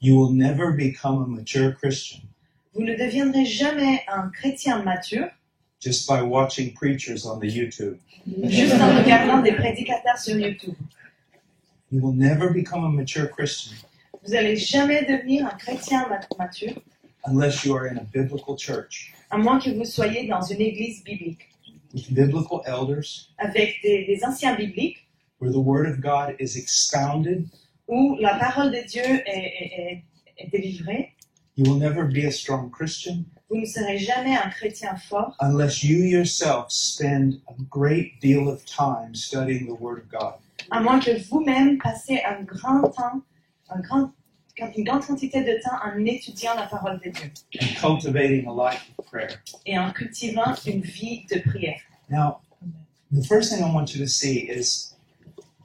You will never become a mature Christian Vous ne deviendrez jamais un chrétien mature just by watching preachers on the YouTube. juste en regardant des prédicateurs sur YouTube. You will never become a mature Christian Vous n'allez jamais devenir un chrétien mature, unless you are in a biblical church à moins que vous soyez dans une église biblique, with biblical elders avec des anciens bibliques, where the Word of God is expounded. où la parole de Dieu est délivrée. You will never be a strong Christian Vous ne serez jamais un chrétien fort unless you yourself spend a great deal of time studying the Word of God. à moins que vous-même passez une grande quantité de temps en étudiant la parole de Dieu And cultivating a life of prayer. et en cultivant une vie de prière. Now, the first thing I want you to see is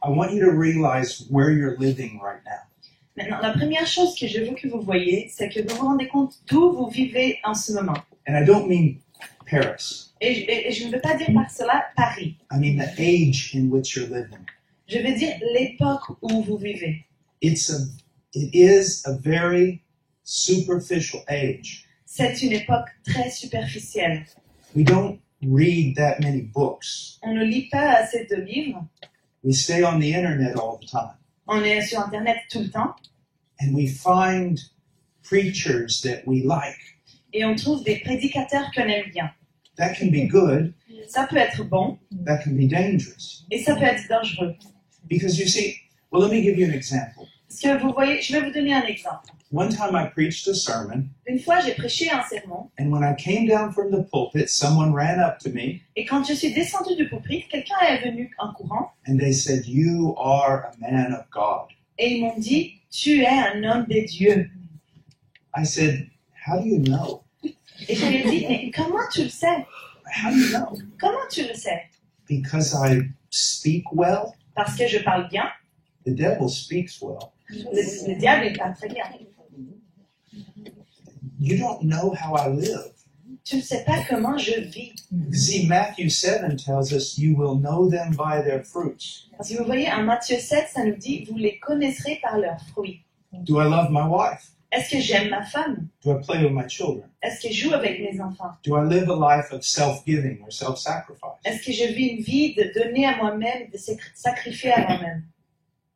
I want you to realize where you're living right now. Maintenant, la première chose que je veux que vous voyez, c'est que vous vous rendez compte d'où vous vivez en ce moment. And I don't mean Paris. Et je ne veux pas dire par cela Paris. I mean the age in which you're living. Je veux dire l'époque où vous vivez. It is a very superficial age. C'est une époque très superficielle. We don't read that many books. On ne lit pas assez de livres. We stay on the internet all the time. On est sur Internet tout le temps. And we find preachers that we like. Et on trouve des prédicateurs qu'on aime bien. That can be good. Ça peut être bon That can be dangerous. et ça peut être dangereux. Because you see, well, let me give you an example. Parce que vous voyez, je vais vous donner un exemple. One time I preached a sermon, Une fois, j'ai prêché un sermon and when I came down from the pulpit, someone ran up to me et quand je suis descendue du pupitre, quelqu'un est venu en courant and they said, "You are a man of God." et ils m'ont dit « Tu es un homme de Dieu ». I said, "How do you know? Et je lui ai dit « Mais comment tu le sais? How do you know?" Comment tu le sais? Because I speak well. Parce que je parle bien. The devil speaks well. Le diable il parle très bien. You don't know how I live. Tu ne sais pas comment je vis. See, Matthew 7 tells us, "You will know them by their fruits." Parce que vous voyez, en Matthieu 7, ça nous dit « Vous les connaîtrez par leurs fruits ». Do I love my wife? Est-ce que j'aime ma femme? Do I play with my children? Est-ce que je joue avec mes enfants? Do I live a life of self-giving or self-sacrifice? Est-ce que je vis une vie de donner à moi-même, de sacrifier à moi-même?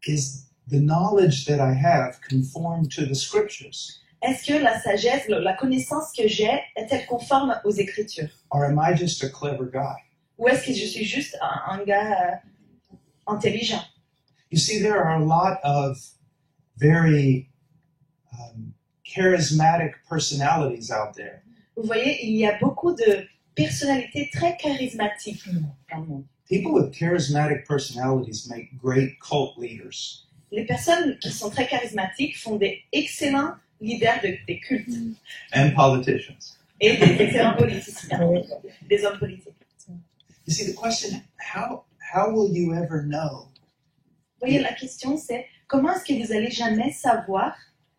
Is the knowledge that I have conformed to the scriptures? Est-ce que la sagesse, la connaissance que j'ai, est-elle conforme aux Écritures? Or am I just a clever guy? Ou est-ce que je suis juste un gars intelligent? You see, there are a lot of very charismatic personalities out there. Vous voyez, il y a beaucoup de personnalités très charismatiques dans le monde. People with charismatic personalities make great cult leaders. Les personnes qui sont très charismatiques font des excellents leaders des cultes And politicians. et des excellents politiciens, des hommes politiques. You see, the question, how will you ever know Vous voyez, la question c'est comment est-ce que vous allez jamais savoir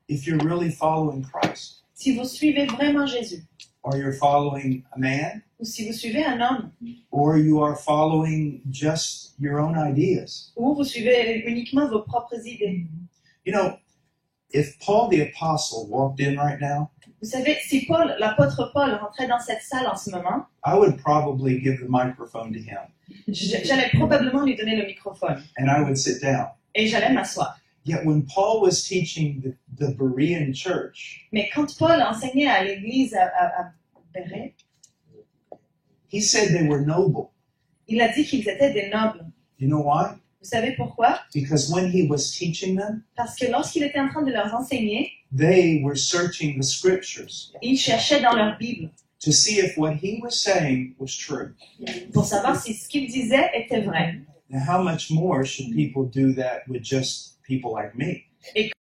if you're really following Christ? si vous suivez vraiment Jésus Or you're following a man? ou si vous suivez un homme Or you are following just your own ideas? ou vous suivez uniquement vos propres idées. You know, if Paul the Apostle walked in right now, Vous savez, si l'apôtre Paul rentrait dans cette salle en ce moment, I would probably give the microphone to him j'allais probablement lui donner le microphone and I would sit down. et j'allais m'asseoir. Yet when Paul was teaching the Berean church, Mais quand Paul enseignait à l'église à Bérée, he said they were noble. il a dit qu'ils étaient des nobles. You know why? Vous savez pourquoi? Because when he was teaching them, Parce que lorsqu'il était en train de leur enseigner, they were searching the scriptures il cherchait dans leur Bible to see if what he was saying was true. pour savoir si ce qu'il disait était vrai. Now, how much more should people do that with just people like me? Et